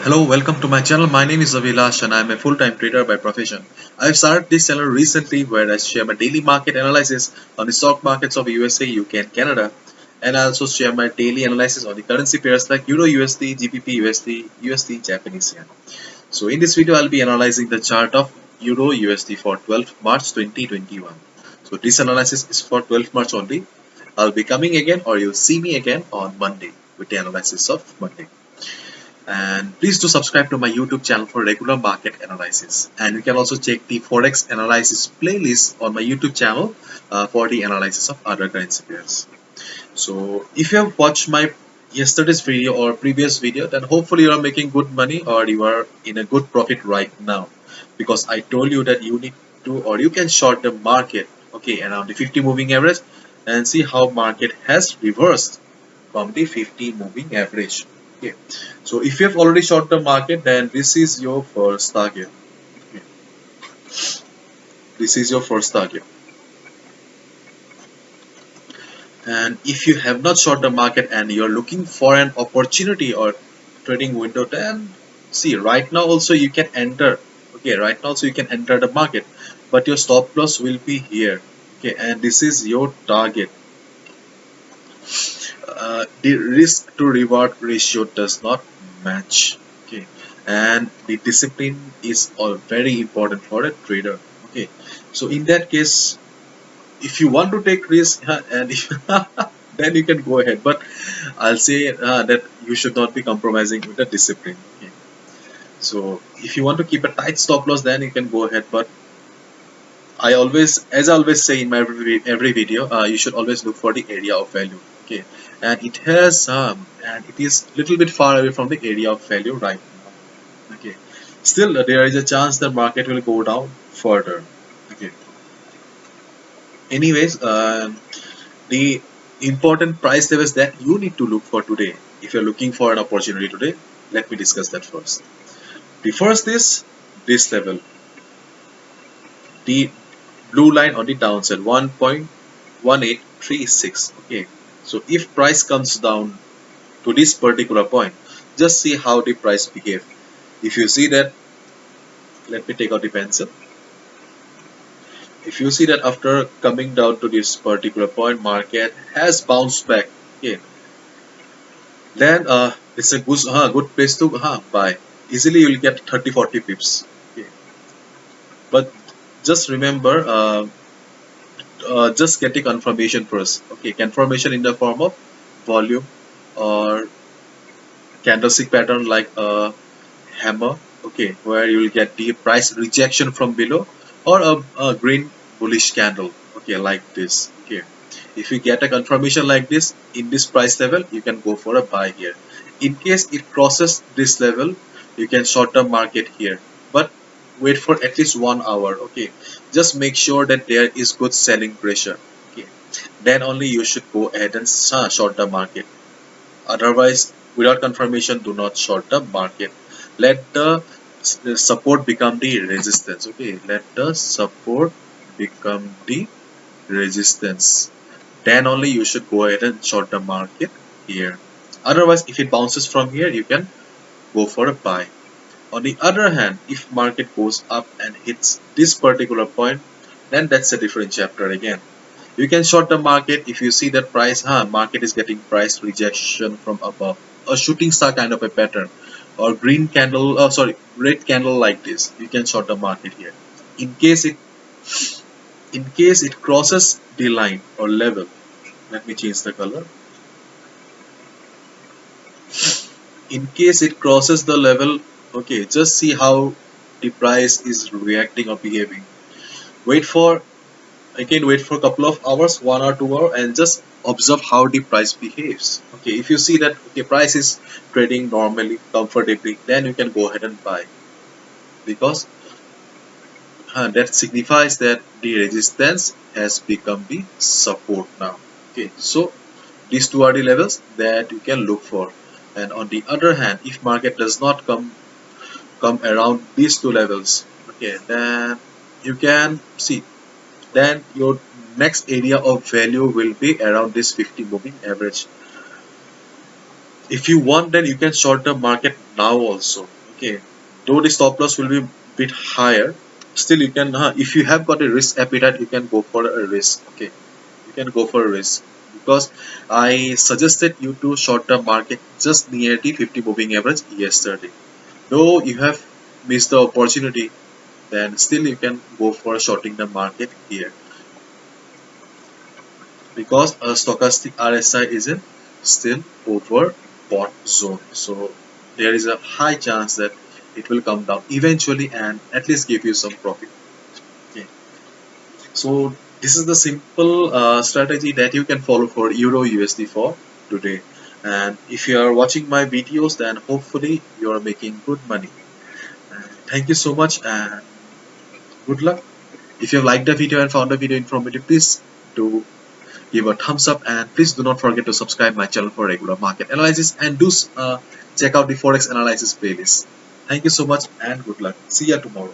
Hello, welcome to my channel. My name is Avilash and I am a full-time trader by profession. I've started this channel recently where I share my daily market analysis on the stock markets of USA, UK and Canada. And I also share my daily analysis on the currency pairs like Euro USD, GBP USD, USD, Japanese yen. So in this video, I'll be analyzing the chart of Euro USD for 12th March 2021. So this analysis is for 12th March only. I'll be coming again or you'll see me again on Monday with the analysis of Monday. And please do subscribe to my YouTube channel for regular market analysis. And you can also check the Forex analysis playlist on my YouTube channel for the analysis of other currency pairs. So if you have watched my yesterday's video or previous video, then hopefully you are making good money or you are in a good profit right now. Because I told you that you need to or you can short the market, okay, around the 50 moving average and see how market has reversed from the 50 moving average. Okay, so if you have already short the market, then this is your first target. Okay. This is your first target. And if you have not short the market and you're looking for an opportunity or trading window, then see right now also you can enter. Okay, right now also you can enter the market, but your stop loss will be here. Okay, and this is your target. The risk to reward ratio does not match. Okay, and the discipline is all very important for a trader. Okay, so in that case, if you want to take risk and if, then you can go ahead, but I'll say that you should not be compromising with the discipline. Okay, so if you want to keep a tight stop loss, then you can go ahead, but as I always say in my every video, you should always look for the area of value. Okay, and it is little bit far away from the area of value right now. Okay, still there is a chance the market will go down further. Okay. Anyways, the important price levels that you need to look for today, if you're looking for an opportunity today, let me discuss that first. The first is this level, the blue line on the downside 1.1836. Okay, so if price comes down to this particular point, just see how the price behave. If you see that, let me take out the pencil. If you see that after coming down to this particular point, market has bounced back. Okay, then it's a good place to buy. Easily you'll get 30-40 pips. Okay, but just remember, just get the confirmation first. Okay, confirmation in the form of volume or candlestick pattern like a hammer. Okay, where you will get the price rejection from below or a green bullish candle. Okay, like this. Okay, if you get a confirmation like this in this price level, you can go for a buy here. In case it crosses this level, you can short term market here, but wait for at least 1 hour. Okay, just make sure that there is good selling pressure. Okay, then only you should go ahead and short the market. Otherwise, without confirmation, do not short the market. Let the support become the resistance. Okay, let the support become the resistance. Then only you should go ahead and short the market here. Otherwise, if it bounces from here, you can go for a buy. On the other hand, if market goes up and hits this particular point, then that's a different chapter again. You can short the market if you see that market is getting price rejection from above, a shooting star kind of a pattern, or green candle, red candle like this. You can short the market here. In case it crosses the line or level, let me change the color. In case it crosses the level, okay, just see how the price is reacting or behaving. Wait for wait for a couple of hours, 1 or 2 hours, and just observe how the price behaves. Okay, if you see that okay price is trading normally, comfortably, then you can go ahead and buy, because that signifies that the resistance has become the support now. Okay, so these two are the levels that you can look for. And on the other hand, if market does not come around these two levels, okay, then you can see, then your next area of value will be around this 50 moving average. If you want, then you can short the market now also. Okay, though the stop loss will be bit higher, still you can, if you have got a risk appetite, you can go for a risk. Okay, you can go for a risk, because I suggested you to short the market just near the 50 moving average yesterday. Though you have missed the opportunity, then still you can go for shorting the market here, because a stochastic RSI is in still overbought zone. So there is a high chance that it will come down eventually and at least give you some profit. Okay. So this is the simple strategy that you can follow for Euro USD for today. And if you are watching my videos, then hopefully you are making good money. And thank you so much and good luck. If you have liked the video and found the video informative, please do give a thumbs up, and please do not forget to subscribe my channel for regular market analysis, and do check out the Forex analysis playlist. Thank you so much and good luck. See ya tomorrow.